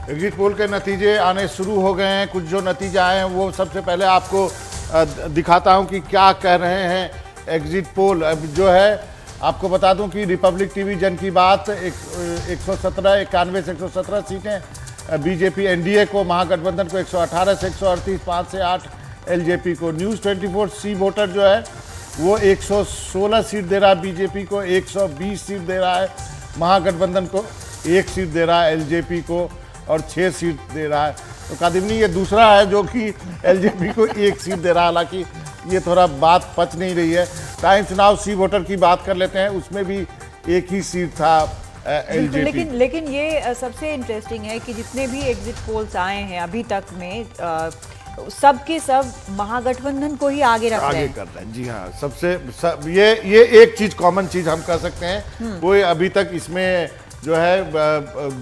Exit poll के नतीजे आने शुरू हो गए हैं। कुछ जो नतीजे आए हैं वो सबसे पहले आपको दिखाता हूं कि क्या कह रहे हैं एग्जिट पोल। अब जो है आपको बता दूं कि रिपब्लिक टीवी जन की बात 117 91 से 117 सीटें, बीजेपी एनडीए को, महागठबंधन को 118 से 138, 5 से 8 एलजेपी को। न्यूज़ 24 सी वोटर जो है वो 116 सीट दे रहा है बीजेपी को, 120 सीट दे रहा है महागठबंधन को, 1 सीट दे रहा है एलजेपी को और 6 सीट दे रहा है। तो कादिमनी ये दूसरा है जो कि एलजेपी को 1 सीट दे रहा है। हालांकि ये थोड़ा बात पच नहीं रही है। टाइम्स नाउ सी वोटर की बात कर लेते हैं, उसमें भी 1 ही सीट था एलजेपी। लेकिन ये सबसे इंटरेस्टिंग है कि जितने भी एग्जिट पोल्स आए हैं अभी तक में सब के सब महागठबंधन को ही आगे रख रहे हैं। जी हाँ, ये एक चीज कॉमन चीज हम कह सकते हैं। कोई अभी तक इसमें जो है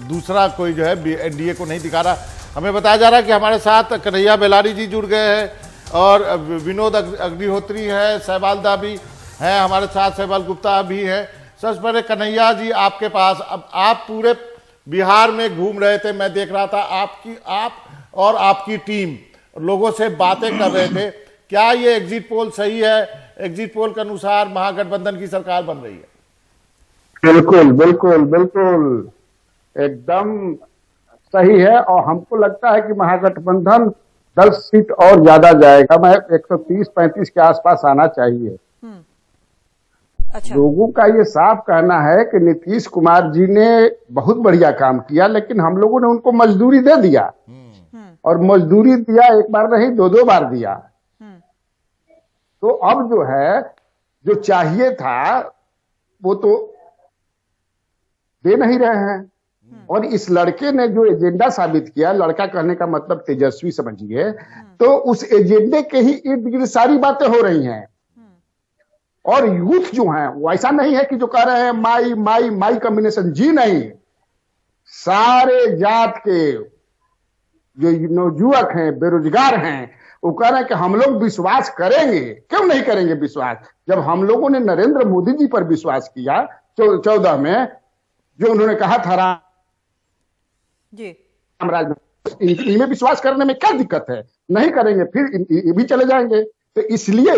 दूसरा कोई जो है एनडीए को नहीं दिखा रहा। हमें बताया जा रहा है कि हमारे साथ कन्हैया बेलारी जी जुड़ गए हैं और विनोद अग्निहोत्री है, सहबालदा भी हैं हमारे साथ, सहबाल गुप्ता भी हैं। सबसे पहले कन्हैया जी आपके पास, अब आप पूरे बिहार में घूम रहे थे, मैं देख रहा था आप और आपकी टीम लोगों से बातें कर रहे थे। क्या ये एग्जिट पोल सही है? एग्जिट पोल के अनुसार महागठबंधन की सरकार बन रही है? बिल्कुल बिल्कुल बिल्कुल एकदम सही है और हमको लगता है कि महागठबंधन 10 सीट और ज्यादा जाएगा। मैं 130-35 के आसपास आना चाहिए। अच्छा। लोगों का ये साफ कहना है कि नीतीश कुमार जी ने बहुत बढ़िया काम किया, लेकिन हम लोगों ने उनको मजदूरी दे दिया और मजदूरी दिया, एक बार नहीं 2-2 बार दिया। तो अब जो है जो चाहिए था वो तो दे नहीं रहे हैं। और इस लड़के ने जो एजेंडा साबित किया, लड़का कहने का मतलब तेजस्वी समझिए, तो उस एजेंडे के ही इर्द गिर्द सारी बातें हो रही हैं। और यूथ जो है वो ऐसा नहीं है कि जो कह रहे हैं माई माई माई कॉम्बिनेशन, जी नहीं, सारे जात के जो नवयुवक हैं, बेरोजगार हैं, वो कह रहे हैं कि हम लोग विश्वास करेंगे। क्यों नहीं करेंगे विश्वास? जब हम लोगों ने नरेंद्र मोदी जी पर विश्वास किया 14 में, जो उन्होंने कहा था जी रामराज, इनमें विश्वास करने में क्या दिक्कत है? नहीं करेंगे, फिर ये भी चले जाएंगे। तो इसलिए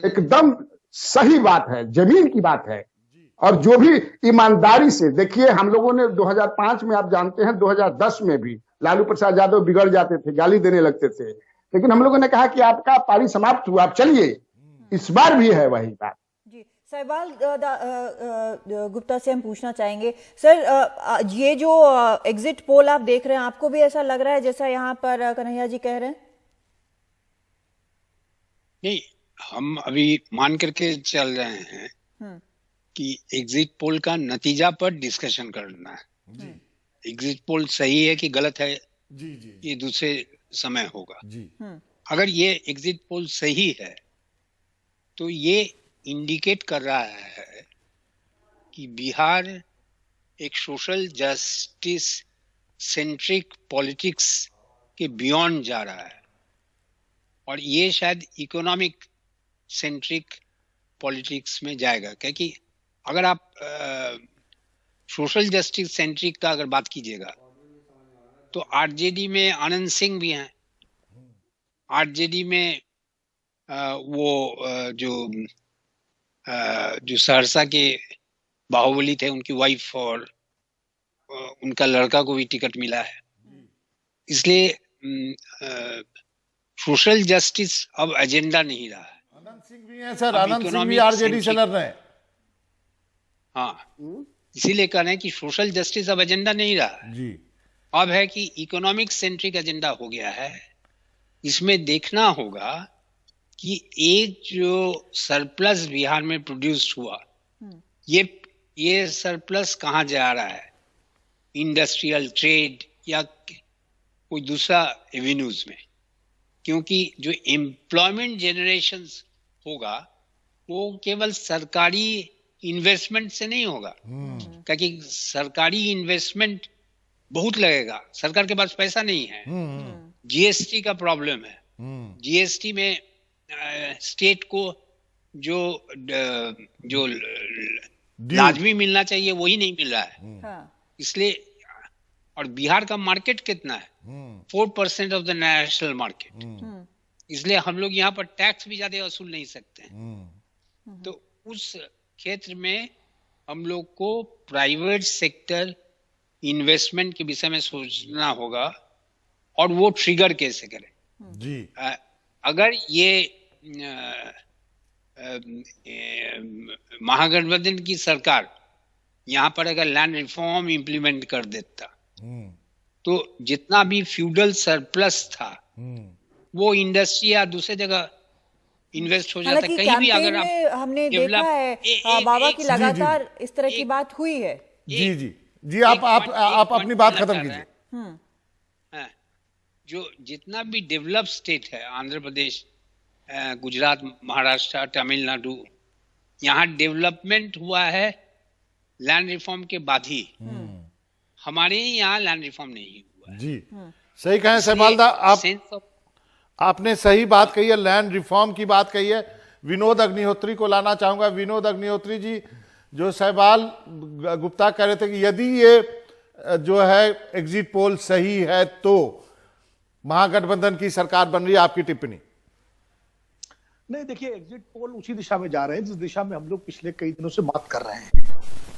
एकदम सही बात है, जमीन की बात है। और जो भी ईमानदारी से, देखिए हम लोगों ने 2005 में, आप जानते हैं 2010 में भी लालू प्रसाद यादव बिगड़ जाते थे, गाली देने लगते थे, लेकिन हम लोगों ने कहा कि आपका पारी समाप्त हुआ, आप चलिए। इस बार भी है वही बात। जी, सहबाल गुप्ता से हम पूछना चाहेंगे सर, ये जो एग्जिट पोल आप देख रहे हैं, आपको भी ऐसा लग रहा है जैसा यहाँ पर कन्हैया जी कह रहे हैं? नहीं, हम अभी मान करके चल रहे हैं कि एग्जिट पोल का नतीजा पर डिस्कशन करना है। एग्जिट पोल सही है कि गलत है, ये दूसरे समय होगा। अगर ये एग्जिट पोल सही है तो ये इंडिकेट कर रहा है कि बिहार एक सोशल जस्टिस सेंट्रिक पॉलिटिक्स के बियॉन्ड जा रहा है और ये शायद इकोनॉमिक सेंट्रिक पॉलिटिक्स में जाएगा। क्योंकि अगर आप सोशल जस्टिस सेंट्रिक का अगर बात कीजिएगा तो आरजेडी में आनंद सिंह भी हैं, आरजेडी में जो सहरसा के बाहुबली थे, उनकी वाइफ और उनका लड़का को भी टिकट मिला है। इसलिए सोशल जस्टिस अब एजेंडा नहीं रहा है। आनंद सिंह भी हैं सर, आनंद सिंह भी आरजेडी से लड़ रहे हैं। हाँ, इसीलिए कह रहे हैं कि सोशल जस्टिस अब एजेंडा नहीं रहा जी। अब है कि इकोनॉमिक सेंट्रिक एजेंडा हो गया है। इसमें देखना होगा कि एक जो सरप्लस बिहार में प्रोड्यूस हुआ, ये सरप्लस कहाँ जा रहा है? इंडस्ट्रियल, ट्रेड या कोई दूसरा एवेन्यूज में? क्योंकि जो एम्प्लॉयमेंट जनरेशन होगा वो केवल सरकारी इन्वेस्टमेंट से नहीं होगा, क्योंकि सरकारी इन्वेस्टमेंट बहुत लगेगा, सरकार के पास पैसा नहीं है। जीएसटी का प्रॉब्लम है, जीएसटी में स्टेट को जो लाजमी मिलना चाहिए वही नहीं मिल रहा है। इसलिए और बिहार का मार्केट कितना है? 4% ऑफ द नेशनल मार्केट। इसलिए हम लोग यहाँ पर टैक्स भी ज्यादा वसूल नहीं सकते हैं। तो उस क्षेत्र में हम लोग को प्राइवेट सेक्टर इन्वेस्टमेंट के विषय में सोचना होगा, और वो ट्रिगर कैसे करें जी। अगर ये महागठबंधन की सरकार यहाँ पर अगर लैंड रिफॉर्म इंप्लीमेंट कर देता तो जितना भी फ्यूडल सरप्लस था वो इंडस्ट्री या दूसरे जगह इन्वेस्ट हो जाता। कहीं भी अगर आप हमने देखा है बाबा की लगातार इस तरह की बात हुई है। जी जी जी, आप अपनी बात खत्म कीजिए। जो जितना भी डेवलप स्टेट है, आंध्र प्रदेश, गुजरात, महाराष्ट्र, तमिलनाडु, यहाँ डेवलपमेंट हुआ है लैंड रिफॉर्म के बाद ही। हमारे यहाँ लैंड रिफॉर्म नहीं हुआ है। जी सही कहें सहबालदा, आपने सही बात कही है, लैंड रिफॉर्म की बात कही है। विनोद अग्निहोत्री को लाना चाहूंगा। विनोद अग्निहोत्री जी, जो सहबाल गुप्ता कह रहे थे कि यदि ये जो है एग्जिट पोल सही है तो महागठबंधन की सरकार बन रही है, आपकी टिप्पणी? नहीं, देखिए, एग्जिट पोल उसी दिशा में जा रहे हैं जिस दिशा में हम लोग पिछले कई दिनों से बात कर रहे हैं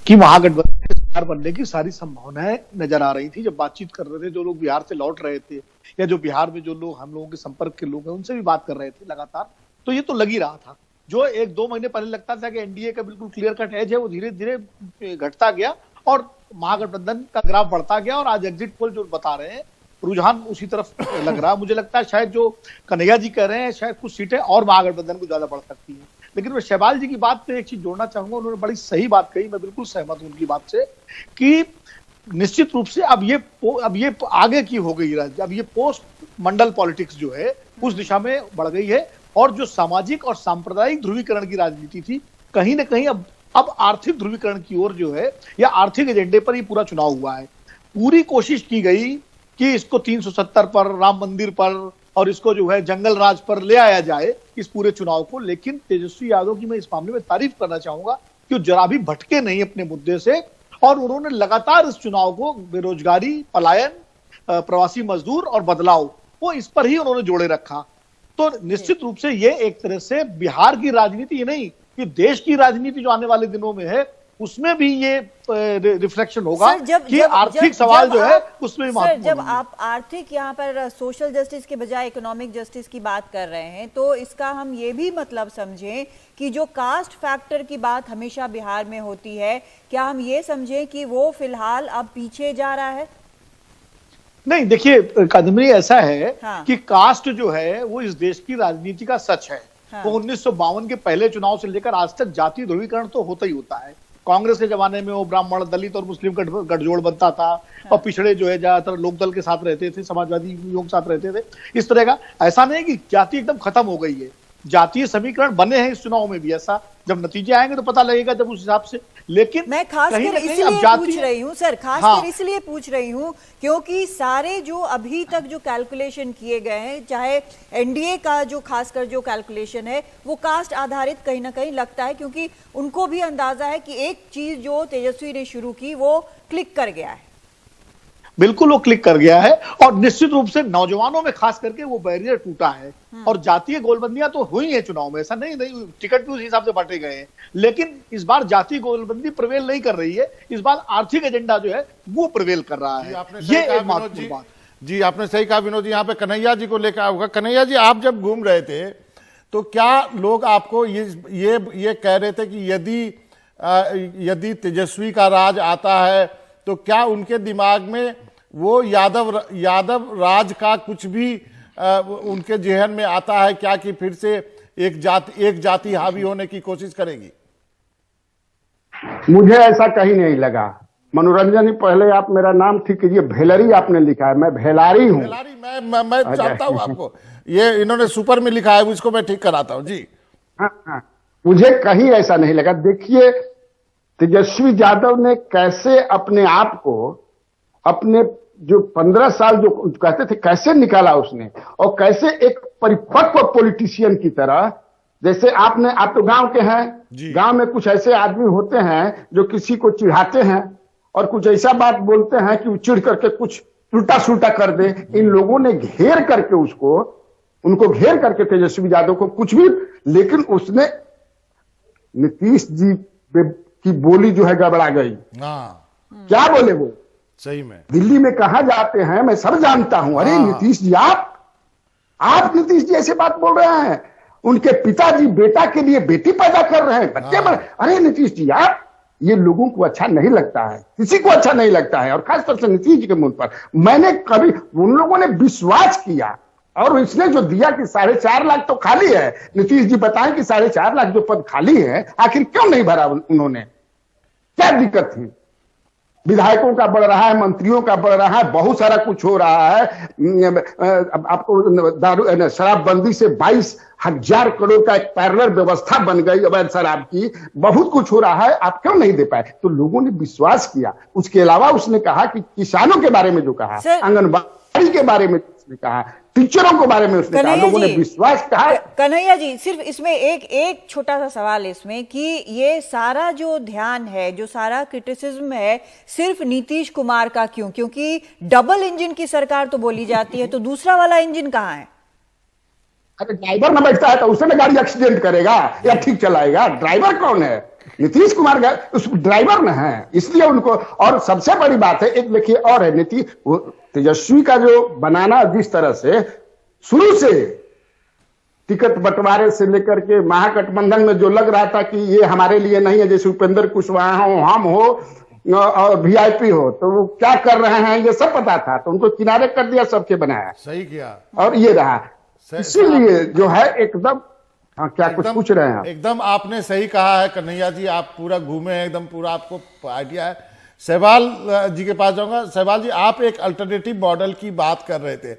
कि महागठबंधन की सरकार बनने की सारी संभावनाएं नजर आ रही थी। जब बातचीत कर रहे थे, जो लोग बिहार से लौट रहे थे या जो बिहार में जो लोग हम लोगों के संपर्क के लोग हैं उनसे भी बात कर रहे थे लगातार, तो ये तो लग ही रहा था। जो 1-2 महीने पहले लगता था कि एनडीए का बिल्कुल क्लियर कट एज है, वो धीरे धीरे घटता गया और महागठबंधन का ग्राफ बढ़ता गया। और आज एग्जिट पोल जो बता रहे हैं, रुझान उसी तरफ लग रहा है। मुझे लगता है शायद जो कन्हैया जी कह रहे हैं, शायद कुछ सीटें और महागठबंधन को ज्यादा बढ़ सकती हैं। लेकिन मैं शहबाल जी की बात पे एक चीज जोड़ना चाहूंगा। उन्होंने बड़ी सही बात कही, मैं बिल्कुल सहमत हूं उनकी बात से कि निश्चित रूप से अब ये आगे की हो गई, अब ये पोस्ट मंडल पॉलिटिक्स जो है उस दिशा में बढ़ गई है। और जो सामाजिक और सांप्रदायिक ध्रुवीकरण की राजनीति थी, कहीं ना कहीं अब आर्थिक ध्रुवीकरण की ओर जो है या आर्थिक एजेंडे पर ही पूरा चुनाव हुआ है। पूरी कोशिश की गई कि इसको 370 पर, राम मंदिर पर और इसको जो है जंगल राज पर ले आया जाए इस पूरे चुनाव को। लेकिन तेजस्वी यादव की मैं इस मामले में तारीफ करना चाहूंगा कि वो जरा भी भटके नहीं अपने मुद्दे से, और उन्होंने लगातार इस चुनाव को बेरोजगारी, पलायन, प्रवासी मजदूर और बदलाव, वो इस पर ही उन्होंने जोड़े रखा। तो निश्चित रूप से ये एक तरह से बिहार की राजनीति ही नहीं, कि देश की राजनीति जो आने वाले दिनों में है उसमें भी ये रिफ्लेक्शन होगा कि आर्थिक सवाल जो है उसमें भी महत्वपूर्ण। जब आप आर्थिक यहाँ पर सोशल जस्टिस के बजाय इकोनॉमिक जस्टिस की बात कर रहे हैं, तो इसका हम ये भी मतलब समझें कि जो कास्ट फैक्टर की बात हमेशा बिहार में होती है, क्या हम ये समझें कि वो फिलहाल अब पीछे जा रहा है? नहीं, देखिए कादम्बरी, ऐसा है कि कास्ट जो है वो इस देश की राजनीति का सच है। वो 1952 के पहले चुनाव से लेकर आज तक जातीय ध्रुवीकरण तो होता ही होता है। कांग्रेस के जमाने में वो ब्राह्मण, दलित और मुस्लिम गठजोड़ बनता था और पिछड़े जो है ज्यादातर लोकदल के साथ रहते थे, समाजवादी लोग साथ रहते थे, इस तरह का। ऐसा नहीं कि जाति एकदम खत्म हो गई है, जातीय समीकरण बने हैं इस चुनाव में भी। ऐसा जब नतीजे आएंगे तो पता लगेगा जब उस हिसाब से। लेकिन मैं खासकर इसलिए पूछ रही हूँ सर, खासकर इसलिए पूछ रही हूँ क्योंकि सारे जो अभी तक जो कैलकुलेशन किए गए हैं, चाहे एनडीए का जो खासकर जो कैलकुलेशन है वो कास्ट आधारित कहीं ना कहीं लगता है, क्योंकि उनको भी अंदाजा है कि एक चीज जो तेजस्वी ने शुरू की वो क्लिक कर गया है। बिल्कुल वो क्लिक कर गया है और निश्चित रूप से नौजवानों में खास करके वो बैरियर टूटा है। और जातीय गोलबंदियां तो हुई है चुनाव में, ऐसा नहीं टिकट भी उस हिसाब से बांटे गए हैं, लेकिन इस बार जातीय गोलबंदी प्रवेल नहीं कर रही है। इस बार आर्थिक एजेंडा जो है वो प्रवेल कर रहा है। ये एक महत्वपूर्ण बात जी, आपने सही कहा विनोद जी। यहाँ पे कन्हैया जी को लेकर होगा। कन्हैया जी, आप जब घूम रहे थे तो क्या लोग आपको ये कह रहे थे कि यदि तेजस्वी का राज आता है तो क्या उनके दिमाग में वो यादव राज का कुछ भी उनके जेहन में आता है क्या, कि फिर से एक जाति हावी होने की कोशिश करेगी? मुझे ऐसा कहीं नहीं लगा। मनोरंजन ही, पहले आप मेरा नाम ठीक कीजिए, भेलरी आपने लिखा है, मैं भेलारी हूँ। भेलारी मैं चाहता हूँ आपको, ये इन्होंने सुपर में लिखा है, इसको मैं ठीक कराता हूँ जी। हाँ, मुझे कहीं ऐसा नहीं लगा। देखिए तेजस्वी यादव ने कैसे अपने आप को, अपने जो 15 साल जो कहते थे, कैसे निकाला उसने, और कैसे एक परिपक्व पॉलिटिशियन की तरह, जैसे आप तो गांव के हैं, गांव में कुछ ऐसे आदमी होते हैं जो किसी को चिढ़ाते हैं और कुछ ऐसा बात बोलते हैं कि वो चिढ़ करके कुछ उल्टा सुल्टा कर दे। इन लोगों ने घेर करके उनको घेर करके तेजस्वी यादव को कुछ भी, लेकिन उसने नीतीश जी की बोली जो है गड़बड़ा गई। क्या बोले वो सही में दिल्ली में कहा जाते हैं, मैं सब जानता हूं। अरे नीतीश जी आप नीतीश जी ऐसे बात बोल रहे हैं, उनके पिताजी बेटा के लिए बेटी पैदा कर रहे हैं, बच्चे बड़े। अरे नीतीश जी आप, ये लोगों को अच्छा नहीं लगता है, किसी को अच्छा नहीं लगता है, और खासतौर से नीतीश जी के मुंह पर। मैंने कभी, उन लोगों ने विश्वास किया, और इसने जो दिया कि 4.5 लाख तो खाली है। नीतीश जी बताएं कि 4.5 लाख जो पद खाली है, आखिर क्यों नहीं भरा उन्होंने? क्या दिक्कत थी? विधायकों का बढ़ रहा है, मंत्रियों का बढ़ रहा है, बहुत सारा कुछ हो रहा है। आपको दारू शराबबंदी से 22,000 करोड़ का एक पैरेलल व्यवस्था बन गई अवैध शराब की, बहुत कुछ हो रहा है, आप क्यों नहीं दे पाए? तो लोगों ने विश्वास किया। उसके अलावा उसने कहा कि किसानों के बारे में जो कहा, आंगनबाड़ी के बारे में उसने कहा, टीचरों के बारे में उसने कहा, लोगों ने विश्वास कहा। कन्हैया जी, सिर्फ इसमें एक छोटा सा सवाल इसमें कि ये सारा जो ध्यान है, जो सारा क्रिटिसिज्म है, सिर्फ नीतीश कुमार का क्यों? क्योंकि डबल इंजन की सरकार तो बोली जाती है, तो दूसरा वाला इंजन कहाँ है? अरे ड्राइवर न बैठता है तो उससे गाड़ी एक्सीडेंट करेगा या ठीक चलाएगा? ड्राइवर कौन है? नीतीश कुमार उस ड्राइवर न है, इसलिए उनको। और सबसे बड़ी बात है, एक देखिए और है, तेजस्वी का जो बनाना, जिस तरह से शुरू से टिकट बंटवारे से लेकर के महागठबंधन में जो लग रहा था कि ये हमारे लिए नहीं है, जैसे उपेंद्र कुशवाहा हो, हम हो और वीआईपी हो, तो वो क्या कर रहे हैं ये सब पता था, तो उनको किनारे कर दिया, सबके बनाया, सही किया, और ये रहा। इसीलिए जो है एकदम, क्या कुछ पूछ रहे हैं? एकदम आपने सही कहा है कन्हैया जी, आप पूरा घूमे हैं, एकदम पूरा आपको आइडिया है। सहवाल जी के पास जाऊंगा। सहवाल जी, आप एक अल्टरनेटिव मॉडल की बात कर रहे थे,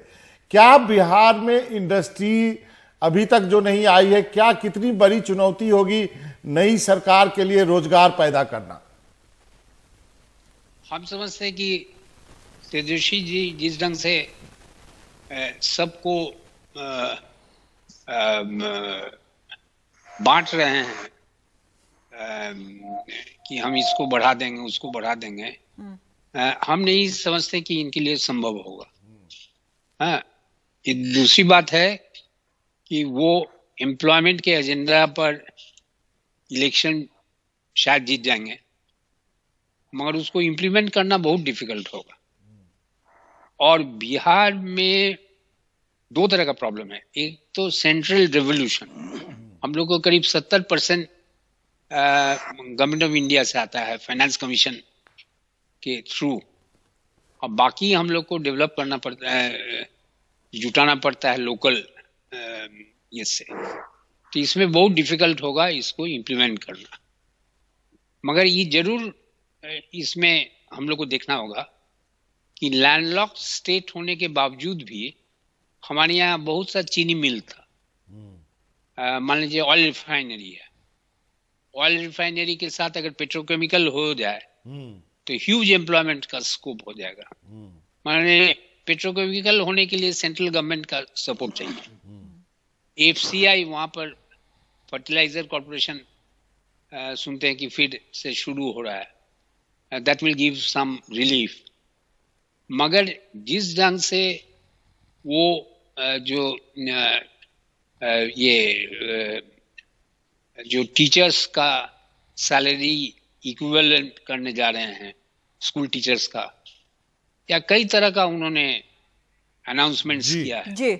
क्या बिहार में इंडस्ट्री अभी तक जो नहीं आई है, क्या कितनी बड़ी चुनौती होगी नई सरकार के लिए रोजगार पैदा करना? हम समझते हैं कि तेजस्वी जी जिस ढंग से सबको बांट रहे हैं कि हम इसको बढ़ा देंगे, उसको बढ़ा देंगे, हम नहीं समझते कि इनके लिए संभव होगा। हाँ, ये दूसरी बात है कि वो एम्प्लॉयमेंट के एजेंडा पर इलेक्शन शायद जीत जाएंगे, मगर उसको इम्प्लीमेंट करना बहुत डिफिकल्ट होगा। और बिहार में 2 तरह का प्रॉब्लम है। एक तो सेंट्रल रेवोल्यूशन, हम लोग को करीब 70% गवर्नमेंट ऑफ इंडिया से आता है, फाइनेंस कमीशन के थ्रू, और बाकी हम लोग को डेवलप करना पड़ता है, जुटाना पड़ता है लोकल ये से। तो इसमें बहुत डिफिकल्ट होगा इसको इम्प्लीमेंट करना। मगर ये जरूर इसमें हम लोग को देखना होगा कि लैंडलॉक्ड स्टेट होने के बावजूद भी हमारे यहाँ बहुत सा चीनी मिल था। मान लीजिए ऑयल रिफाइनरी है, ऑयल रिफाइनरी के साथ अगर पेट्रोकेमिकल हो जाए तो ह्यूज एम्प्लॉयमेंट का स्कोप हो जाएगा। माने पेट्रोकेमिकल होने के लिए सेंट्रल गवर्नमेंट का सपोर्ट चाहिए। एफसीआई वहां पर फर्टिलाइजर कॉर्पोरेशन सुनते हैं कि फिर से शुरू हो रहा है, that will give some relief. मगर जिस ढंग से वो जो टीचर्स का सैलरी इक्विवेलेंट करने जा रहे हैं, स्कूल टीचर्स का, या कई तरह का उन्होंने अनाउंसमेंट्स किया है जी।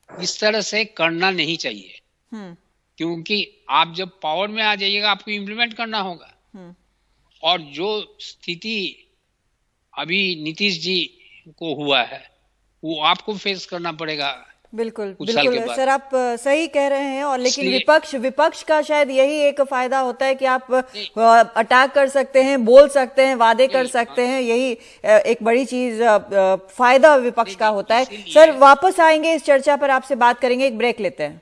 इस तरह से करना नहीं चाहिए, क्योंकि आप जब पावर में आ जाइएगा आपको इम्प्लीमेंट करना होगा। और जो स्थिति अभी नीतीश जी को हुआ है वो आपको फेस करना पड़ेगा। बिल्कुल बिल्कुल सर, आप सही कह रहे हैं। और लेकिन विपक्ष का शायद यही एक फायदा होता है कि आप अटैक कर सकते हैं, बोल सकते हैं, वादे कर सकते हैं, यही एक बड़ी चीज फायदा विपक्ष का होता है। सर वापस आएंगे इस चर्चा पर, आपसे बात करेंगे, एक ब्रेक लेते हैं।